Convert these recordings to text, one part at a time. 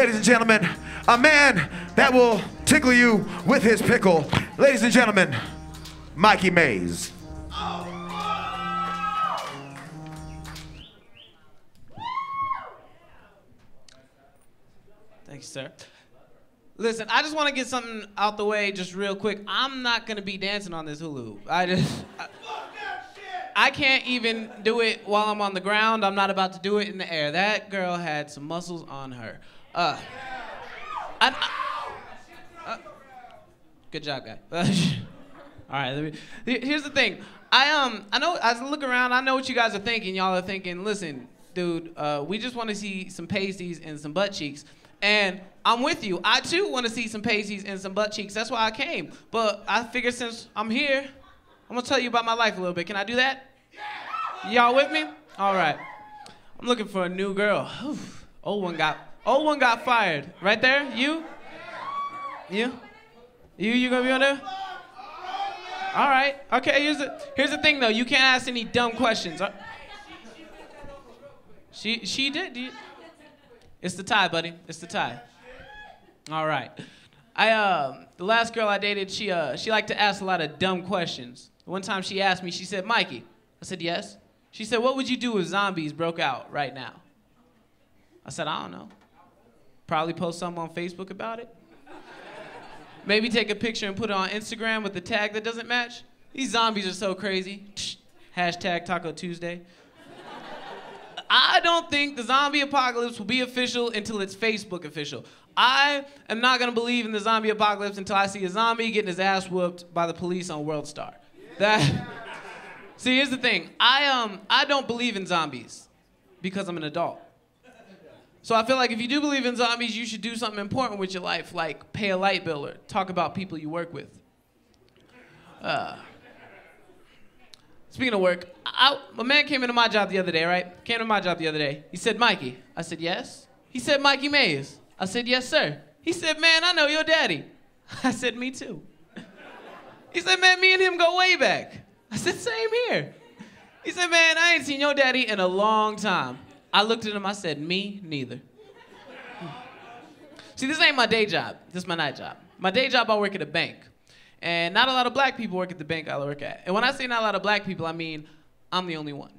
Ladies and gentlemen, a man that will tickle you with his pickle. Ladies and gentlemen, Mikey Mays. Thanks, sir. Listen, I just want to get something out the way just real quick. I'm not going to be dancing on this hula hoop. I can't even do it while I'm on the ground. I'm not about to do it in the air. That girl had some muscles on her. Good job, guy. All right, here's the thing. I know, as I look around, I know what you guys are thinking. Y'all are thinking, listen, dude, we just want to see some pasties and some butt cheeks. And I'm with you. I, too, want to see some pasties and some butt cheeks. That's why I came. But I figured since I'm here, I'm going to tell you about my life a little bit. Can I do that? Y'all with me? All right. I'm looking for a new girl. Old one got fired. Right there? You? You going to be on there? All right. Okay, here's the thing, though. You can't ask any dumb questions. She did. It's the tie, buddy. It's the tie. All right. The last girl I dated, she liked to ask a lot of dumb questions. One time she asked me, she said, Mikey. I said, yes. She said, what would you do if zombies broke out right now? I said, I don't know. Probably post something on Facebook about it. Maybe take a picture and put it on Instagram with the tag that doesn't match. These zombies are so crazy. Hashtag Taco Tuesday. I don't think the zombie apocalypse will be official until it's Facebook official. I am not gonna believe in the zombie apocalypse until I see a zombie getting his ass whooped by the police on World Star. See, here's the thing. I don't believe in zombies because I'm an adult. So I feel like if you do believe in zombies, you should do something important with your life, like pay a light bill or talk about people you work with. Speaking of work, a man came into my job the other day, right? Came to my job the other day. He said, Mikey. I said, yes. He said, Mikey Mays. I said, yes, sir. He said, man, I know your daddy. I said, me too. He said, man, me and him go way back. I said, same here. He said, man, I ain't seen your daddy in a long time. I looked at him, I said, me neither. See, this ain't my day job. This is my night job. My day job, I work at a bank. And not a lot of black people work at the bank I work at. And when I say not a lot of black people, I mean I'm the only one.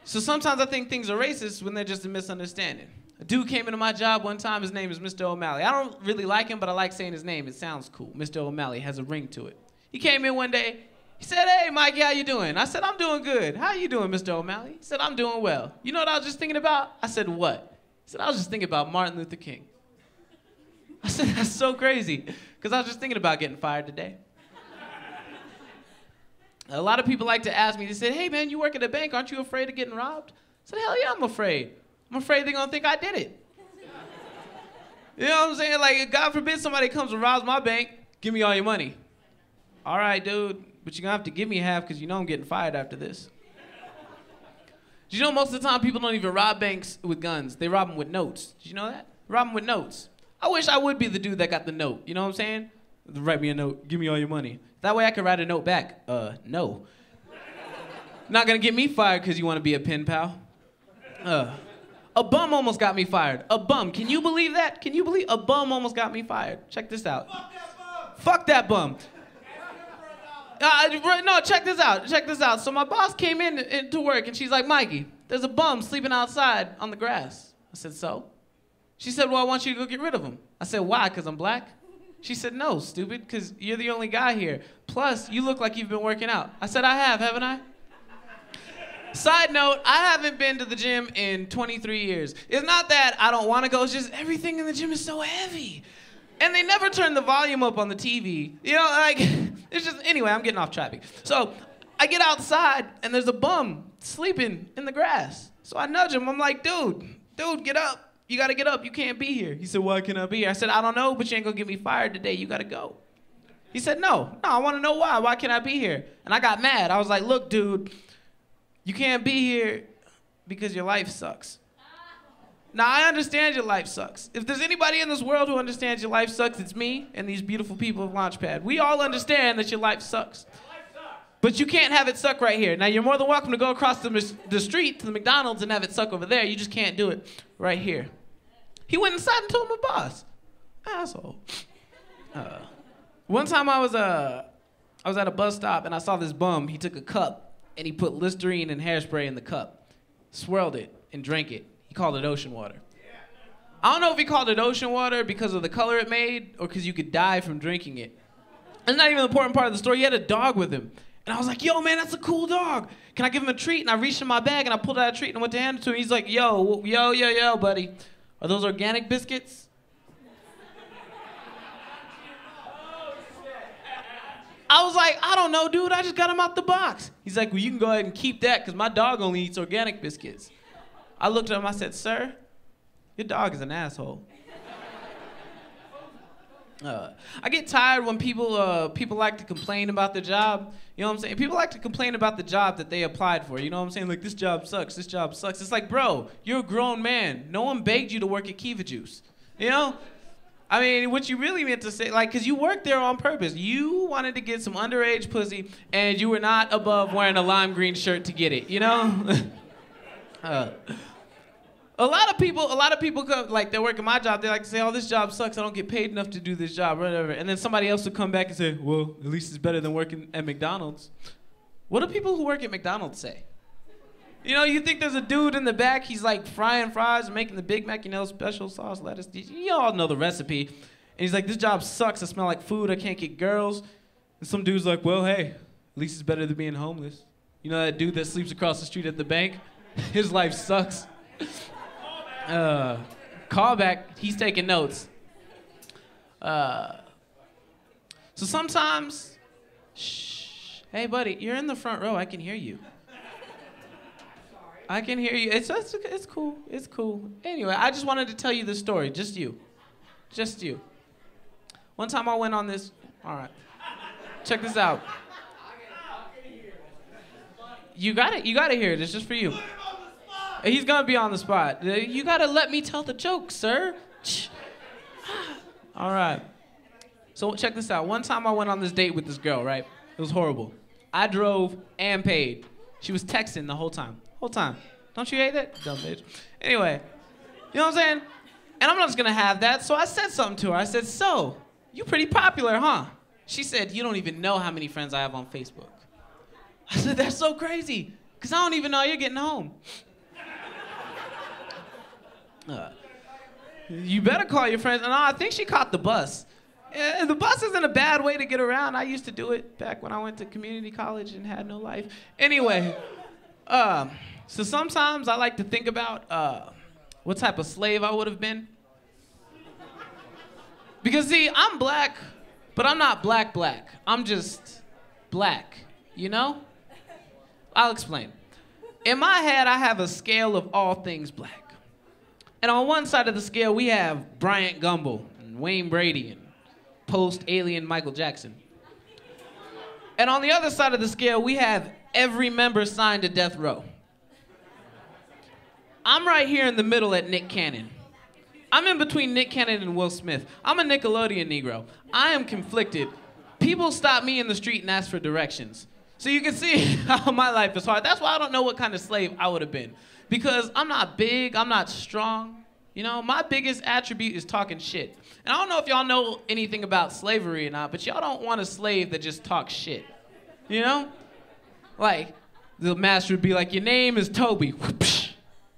So sometimes I think things are racist when they're just a misunderstanding. A dude came into my job one time, his name is Mr. O'Malley. I don't really like him, but I like saying his name. It sounds cool. Mr. O'Malley has a ring to it. He came in one day, he said, hey, Mikey, how you doing? I said, I'm doing good. How you doing, Mr. O'Malley? He said, I'm doing well. You know what I was just thinking about? I said, what? He said, I was just thinking about Martin Luther King. I said, that's so crazy, because I was just thinking about getting fired today. A lot of people like to ask me, they say, hey, man, you work at a bank, aren't you afraid of getting robbed? I said, hell yeah, I'm afraid. I'm afraid they're going to think I did it. You know what I'm saying? Like, God forbid somebody comes and robs my bank, give me all your money. All right, dude, but you're going to have to give me half because you know I'm getting fired after this. Did you know most of the time people don't even rob banks with guns? They rob them with notes. Did you know that? Rob them with notes. I wish I would be the dude that got the note. You know what I'm saying? Write me a note. Give me all your money. That way I could write a note back. No. Not gonna get me fired because you want to be a pen pal. A bum almost got me fired. A bum. Can you believe that? Can you believe a bum almost got me fired? Check this out. Fuck that bum. No, check this out. Check this out. So my boss came into work and she's like, Mikey, there's a bum sleeping outside on the grass. I said, so? She said, well, I want you to go get rid of him. I said, why, because I'm black? She said, no, stupid, because you're the only guy here. Plus, you look like you've been working out. I said, I have, haven't I? Side note, I haven't been to the gym in 23 years. It's not that I don't want to go, it's just everything in the gym is so heavy. And they never turn the volume up on the TV. You know, like, it's just, anyway, I'm getting off topic. So, I get outside, and there's a bum sleeping in the grass. So I nudge him, I'm like, dude, get up. You gotta get up, you can't be here. He said, why can't I be here? I said, I don't know, but you ain't gonna get me fired today, you gotta go. He said, no, I wanna know why can't I be here? And I got mad, I was like, look, dude, you can't be here because your life sucks. Now, I understand your life sucks. If there's anybody in this world who understands your life sucks, it's me and these beautiful people of Launchpad. We all understand that your life sucks. But you can't have it suck right here. Now, you're more than welcome to go across the street to the McDonald's and have it suck over there. You just can't do it right here. He went inside and told my boss. Asshole. One time I was at a bus stop and I saw this bum. He took a cup and he put Listerine and hairspray in the cup, swirled it and drank it. He called it ocean water. I don't know if he called it ocean water because of the color it made or because you could die from drinking it. That's not even the important part of the story. He had a dog with him. And I was like, yo, man, that's a cool dog. Can I give him a treat? And I reached in my bag and I pulled out a treat and I went to hand it to him. He's like, yo, buddy. Are those organic biscuits? I was like, I don't know, dude. I just got them out the box. He's like, well, you can go ahead and keep that because my dog only eats organic biscuits. I looked at him. I said, sir, your dog is an asshole. I get tired when people like to complain about their job. You know what I'm saying? People like to complain about the job that they applied for. You know what I'm saying? Like, this job sucks. This job sucks. It's like, bro, you're a grown man. No one begged you to work at Kiva Juice. You know? I mean, what you really meant to say, like, because you worked there on purpose. You wanted to get some underage pussy, and you were not above wearing a lime green shirt to get it. You know? A lot of people come, like, they're working my job, they like to say, oh, this job sucks, I don't get paid enough to do this job, whatever. And then somebody else will come back and say, well, at least it's better than working at McDonald's. What do people who work at McDonald's say? You know, you think there's a dude in the back, he's like frying fries and making the Big Mac, you know, special sauce, lettuce. You all know the recipe. And he's like, this job sucks, I smell like food, I can't get girls. And some dude's like, well, hey, at least it's better than being homeless. You know that dude that sleeps across the street at the bank? His life sucks. Callback, he's taking notes. So sometimes, shh, hey buddy, you're in the front row, I can hear you. I can hear you, it's cool, it's cool. Anyway, I just wanted to tell you this story, just you. One time I went on this, all right, check this out. You gotta hear it, it's just for you. He's gonna be on the spot. You gotta let me tell the joke, sir. All right. So check this out. One time I went on this date with this girl, right? It was horrible. I drove and paid. She was texting the whole time. Don't you hate that? Dumb bitch. Anyway, you know what I'm saying? And I'm not just gonna have that, so I said something to her. I said, so, you pretty popular, huh? She said, you don't even know how many friends I have on Facebook. I said, that's so crazy, because I don't even know you're getting home. You better call your friends. No, I think she caught the bus. The bus isn't a bad way to get around. I used to do it back when I went to community college and had no life. Anyway, so sometimes I like to think about what type of slave I would have been. Because see, I'm black, but I'm not black. I'm just black, you know? I'll explain. In my head, I have a scale of all things black. And on one side of the scale, we have Bryant Gumbel and Wayne Brady and post-alien Michael Jackson. And on the other side of the scale, we have every member signed to death row. I'm right here in the middle at Nick Cannon. I'm in between Nick Cannon and Will Smith. I'm a Nickelodeon Negro. I am conflicted. People stop me in the street and ask for directions. So you can see how my life is hard. That's why I don't know what kind of slave I would have been. Because I'm not big, I'm not strong. You know, my biggest attribute is talking shit. And I don't know if y'all know anything about slavery or not, but y'all don't want a slave that just talks shit. You know? Like, the master would be like, your name is Toby.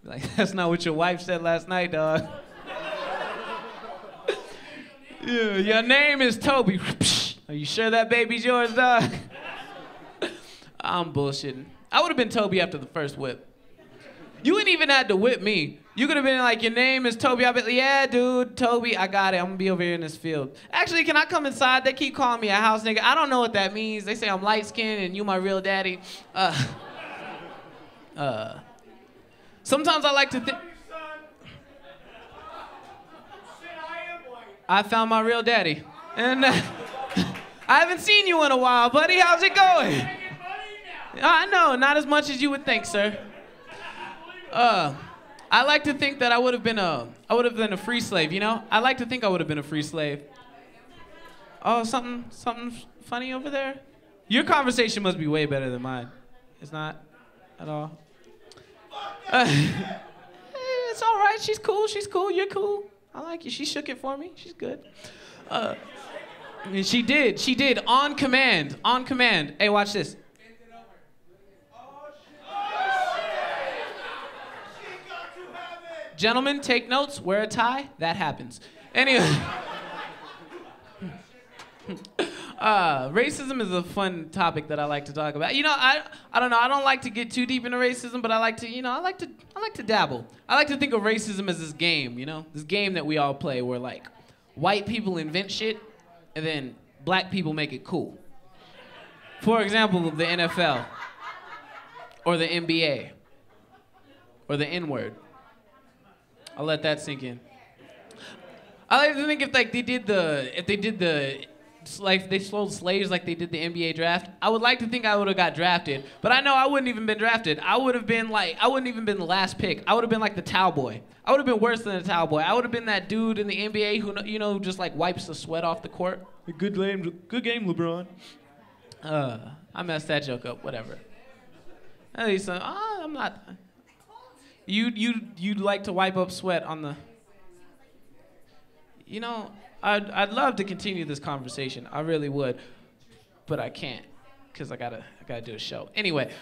Like, that's not what your wife said last night, dog. Yeah, your name is Toby. Are you sure that baby's yours, dog? I'm bullshitting. I would have been Toby after the first whip. You wouldn't even have to whip me. You could have been like, your name is Toby. I'd be like, yeah, dude, Toby, I got it. I'm gonna be over here in this field. Actually, can I come inside? They keep calling me a house nigga. I don't know what that means. They say I'm light-skinned and you my real daddy. Sometimes I like to think. I found my real daddy. And I haven't seen you in a while, buddy. How's it going? I know, not as much as you would think, sir. I like to think that I would have been a free slave, you know? I like to think I would have been a free slave. Oh, something funny over there? Your conversation must be way better than mine. It's not at all. It's all right. She's cool. You're cool. I like you. She shook it for me. She's good. And she did, on command. Hey, watch this. Gentlemen, take notes, wear a tie, that happens. Anyway. Racism is a fun topic that I like to talk about. You know, I don't know, I don't like to get too deep into racism, but I like to dabble. I like to think of racism as this game, you know? This game that we all play where like white people invent shit and then black people make it cool. For example, the NFL or the NBA or the N-word. I'll let that sink in. I like to think if they did they sold slaves like they did the NBA draft, I would like to think I would have got drafted, but I know I wouldn't even been drafted. I wouldn't even been the last pick. I would have been like the towel boy. I would have been worse than a towel boy. I would have been that dude in the NBA who, you know, just like wipes the sweat off the court. Good game, LeBron. I messed that joke up. Whatever. At least I'm not. You'd like to wipe up sweat on the. You know, I'd love to continue this conversation. I really would, but I can't, cause I gotta do a show. Anyway,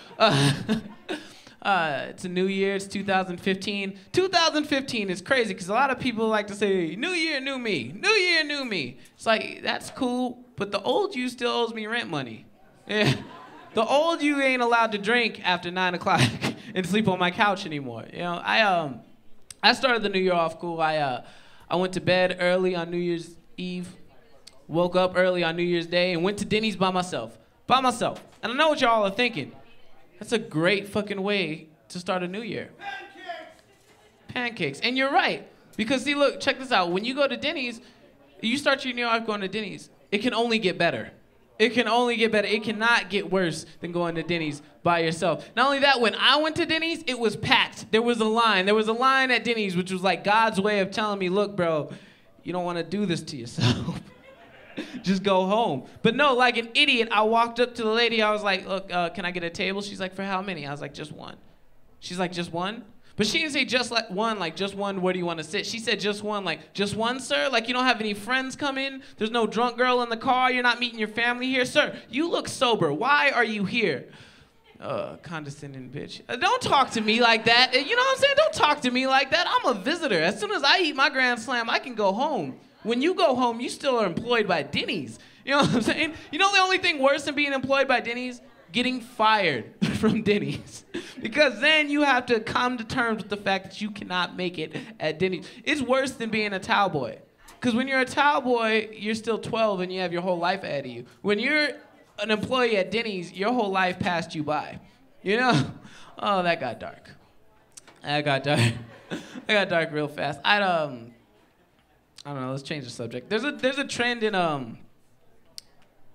it's a new year. It's 2015. 2015 is crazy, cause a lot of people like to say, "New year, new me. New year, new me." It's like that's cool, but the old you still owes me rent money. Yeah, the old you ain't allowed to drink after 9 o'clock and sleep on my couch anymore. You know, I started the new year off cool. I went to bed early on New Year's Eve, woke up early on New Year's Day, and went to Denny's by myself. And I know what y'all are thinking. That's a great fucking way to start a new year. Pancakes. And you're right. Because see, look, check this out. When you go to Denny's, you start your new year off going to Denny's. It can only get better. It can only get better. It cannot get worse than going to Denny's by yourself. Not only that, when I went to Denny's, it was packed. There was a line. There was a line at Denny's, which was like God's way of telling me, look, bro, you don't want to do this to yourself. Just go home. But no, like an idiot, I walked up to the lady. I was like, look, can I get a table? She's like, for how many? I was like, just one. She's like, just one? But she didn't say just like just one, where do you want to sit? She said just one, like, just one, sir? Like, you don't have any friends come in? There's no drunk girl in the car? You're not meeting your family here? Sir, you look sober. Why are you here? Condescending bitch. Don't talk to me like that. You know what I'm saying? Don't talk to me like that. I'm a visitor. As soon as I eat my Grand Slam, I can go home. When you go home, you still are employed by Denny's. You know what I'm saying? You know the only thing worse than being employed by Denny's? Getting fired from Denny's. Because then you have to come to terms with the fact that you cannot make it at Denny's. It's worse than being a towel boy. Because when you're a towel boy, you're still 12 and you have your whole life ahead of you. When you're an employee at Denny's, your whole life passed you by. You know? Oh, that got dark. That got dark. That got dark real fast. I don't know, let's change the subject. There's a trend in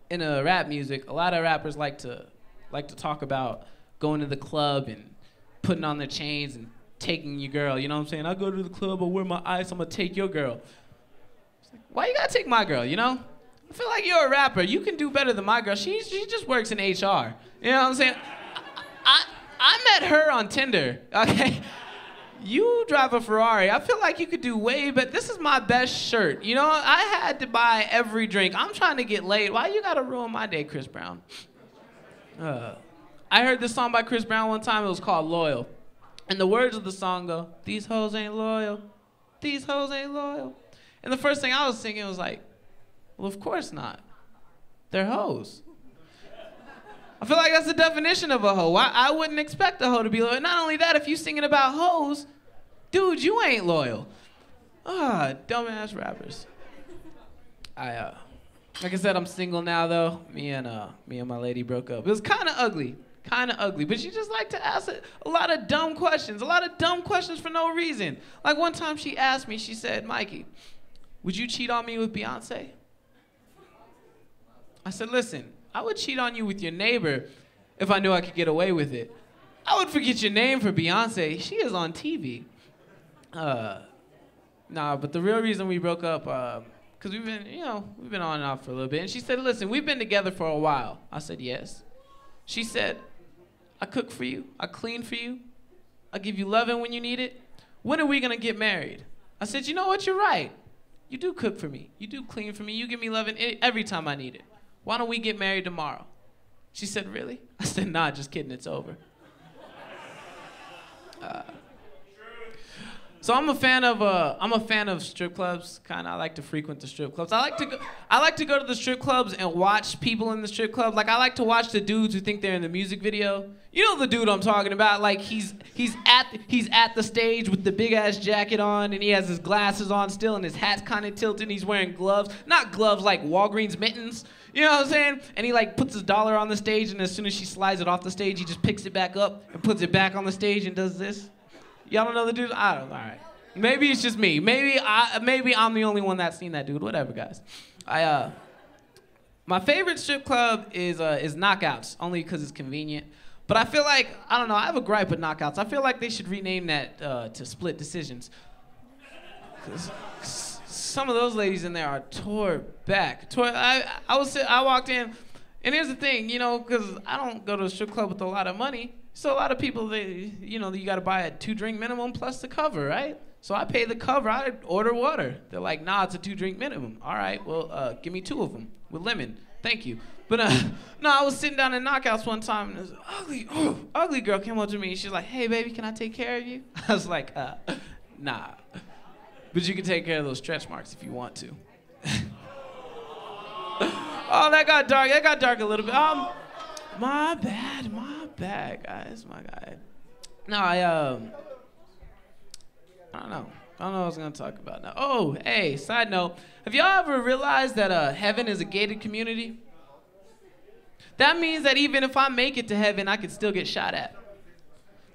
rap music. A lot of rappers like to talk about going to the club and putting on their chains and taking your girl. You know what I'm saying? I go to the club, I'll wear my ice, I'm gonna take your girl. It's like, why you gotta take my girl, you know? I feel like you're a rapper. You can do better than my girl. She just works in HR. You know what I'm saying? I met her on Tinder, okay? You drive a Ferrari. I feel like you could do way better. This is my best shirt. You know, I had to buy every drink. I'm trying to get laid. Why you gotta ruin my day, Chris Brown? I heard this song by Chris Brown one time. It was called Loyal. And the words of the song go, these hoes ain't loyal. These hoes ain't loyal. And the first thing I was thinking was like, well, of course not. They're hoes. I feel like that's the definition of a hoe. I wouldn't expect a hoe to be loyal. Not only that, if you singing about hoes, dude, you ain't loyal. Dumbass rappers. Like I said, I'm single now though. Me and my lady broke up. It was kind of ugly, but she just liked to ask a lot of dumb questions for no reason. Like one time she asked me, she said, Mikey, would you cheat on me with Beyonce? I said, listen, I would cheat on you with your neighbor if I knew I could get away with it. I would forget your name for Beyonce. She is on TV. Nah, but the real reason we broke up, because we've been on and off for a little bit. And she said, listen, we've been together for a while. I said, yes. She said, I cook for you. I clean for you. I give you loving when you need it. When are we going to get married? I said, you know what, you're right. You do cook for me. You do clean for me. You give me love every time I need it. Why don't we get married tomorrow? She said, really? I said, nah, just kidding, it's over. So I'm a fan of strip clubs. Kind of, I like to frequent the strip clubs. I like to go to the strip clubs and watch people in the strip club. Like I like to watch the dudes who think they're in the music video. You know the dude I'm talking about. Like he's at the stage with the big ass jacket on, and he has his glasses on still, and his hat's kind of tilted. And he's wearing gloves, not gloves like Walgreens mittens. You know what I'm saying? And he like puts his dollar on the stage, and as soon as she slides it off the stage, he just picks it back up and puts it back on the stage and does this. Y'all don't know the dude? I don't know. All right. Maybe it's just me. Maybe I'm the only one that's seen that dude. Whatever, guys. My favorite strip club is Knockouts, only because it's convenient. But I feel like, I don't know, I have a gripe with Knockouts. I feel like they should rename that to Split Decisions. 'Cause some of those ladies in there are tore back. I walked in, and here's the thing, you know, because I don't go to a strip club with a lot of money. So a lot of people, you got to buy a 2-drink minimum plus the cover, right? So I pay the cover. I order water. They're like, nah, it's a 2-drink minimum. All right, well, give me 2 of them with lemon. Thank you. But no, I was sitting down in Knockouts one time, and this ugly girl came up to me, and she's like, hey, baby, can I take care of you? I was like, nah. But you can take care of those stretch marks if you want to. Oh, that got dark. That got dark a little bit. My bad, guys. My God. No, I don't know. I don't know what I was gonna talk about now. Oh, hey, side note. Have y'all ever realized that heaven is a gated community? That means that even if I make it to heaven, I could still get shot at.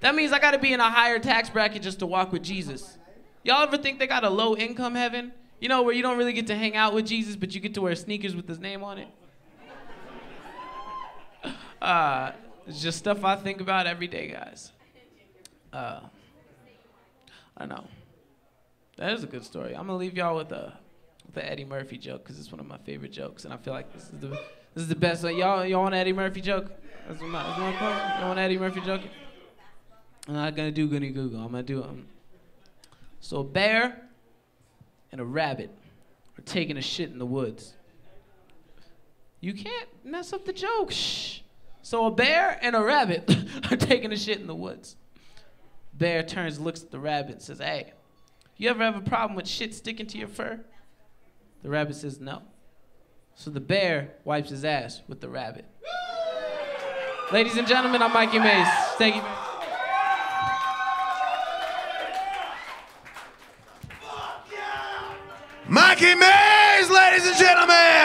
That means I gotta be in a higher tax bracket just to walk with Jesus. Y'all ever think they got a low income heaven? You know, where you don't really get to hang out with Jesus, but you get to wear sneakers with his name on it? It's just stuff I think about every day, guys. I know. That is a good story. I'm gonna leave y'all with the Eddie Murphy joke because it's one of my favorite jokes, and I feel like this is the best. Like, y'all want an Eddie Murphy joke? That's my quote. Y'all want an Eddie Murphy joke? I'm not gonna do Goody Google. I'm gonna do So a bear and a rabbit are taking a shit in the woods. You can't mess up the joke. Shh. So a bear and a rabbit are taking a shit in the woods. Bear turns, looks at the rabbit, and says, hey, you ever have a problem with shit sticking to your fur? The rabbit says, no. So the bear wipes his ass with the rabbit. Ladies and gentlemen, I'm Mikey Mays. Thank you. Mikey Mays, ladies and gentlemen!